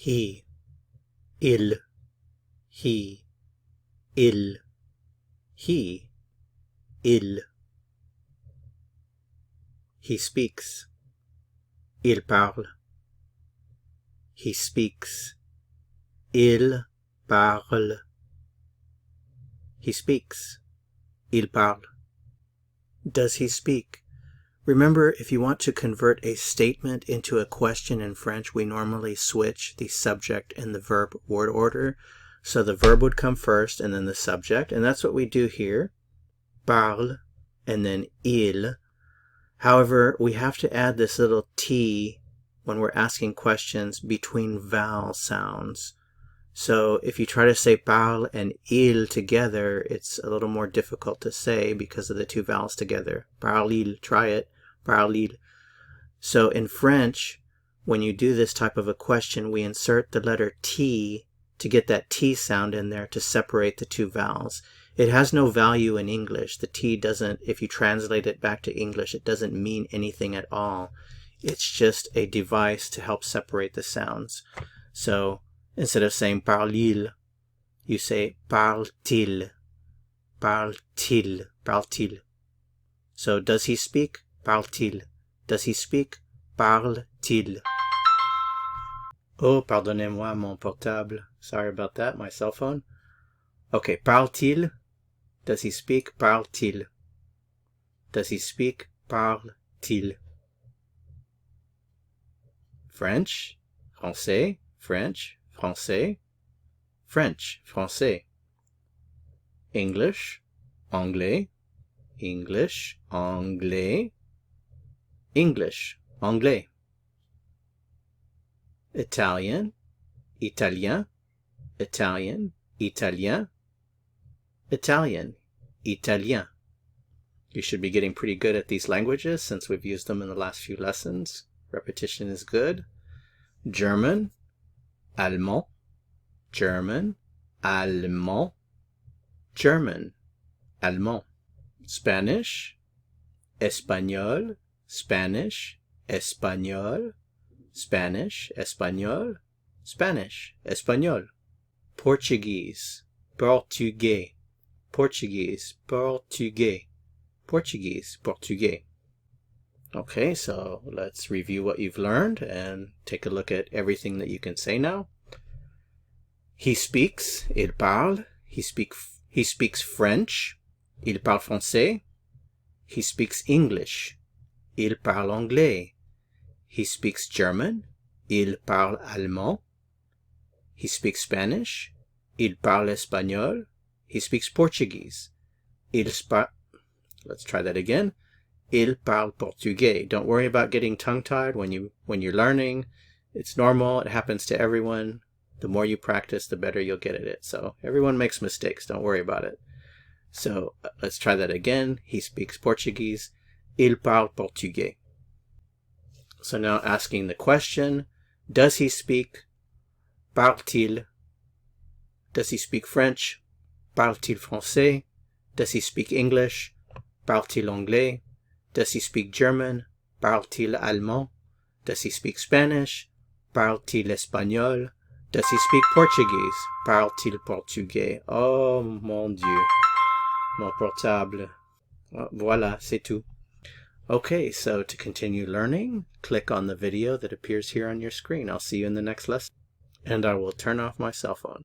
he, il, he, il, he, il. He speaks. Il parle. He speaks. Il parle. He speaks. Il parle. Does he speak? Remember, if you want to convert a statement into a question in French, we normally switch the subject and the verb word order. So the verb would come first and then the subject, and that's what we do here. Parle, and then il. However, we have to add this little T when we're asking questions between vowel sounds. So if you try to say parle and il together, it's a little more difficult to say because of the two vowels together. Parle-il, try it. Parle-il. So in French, when you do this type of a question, we insert the letter T to get that T sound in there to separate the two vowels. It has no value in English. The T doesn't, if you translate it back to English, it doesn't mean anything at all. It's just a device to help separate the sounds. So instead of saying parle-il, you say parle-t-il, parle-t-il, parle-t-il. So does he speak? Parle-t-il. Does he speak? Parle-t-il. Oh, pardonnez-moi mon portable. Sorry about that, my cell phone. Okay, parle-t-il. Does he speak? Parle-t-il. Does he speak? Parle-t-il. French, français, French, français, French, français. English, anglais, English, anglais, English, anglais. Italian, italien, Italian, italien, Italian, italien. You should be getting pretty good at these languages since we've used them in the last few lessons. Repetition is good. German, allemand, German, allemand, German, allemand. Spanish, espagnol, Spanish, espagnol, Spanish, espagnol, Spanish, espagnol. Portuguese, portugais, Portuguese, portugais, Portuguese, portugais. Okay, so let's review what you've learned and take a look at everything that you can say now. He speaks, il parle. He speaks French, il parle français. He speaks English, il parle anglais. He speaks German, il parle allemand. He speaks Spanish, il parle espagnol. He speaks Portuguese, let's try that again. Il parle portugais. Don't worry about getting tongue-tied when you're learning. It's normal. It happens to everyone. The more you practice, the better you'll get at it. So everyone makes mistakes. Don't worry about it. So let's try that again. He speaks Portuguese. Il parle portugais. So now asking the question, does he speak? Parle-t-il? Does he speak French? Parle-t-il français? Does he speak English? Parle-t-il anglais? Does he speak German? Parle-t-il allemand? Does he speak Spanish? Parle-t-il espagnol? Does he speak Portuguese? Parle-t-il portugais? Oh mon Dieu. Mon portable. Voilà, c'est tout. Okay, so to continue learning, click on the video that appears here on your screen. I'll see you in the next lesson. And I will turn off my cell phone.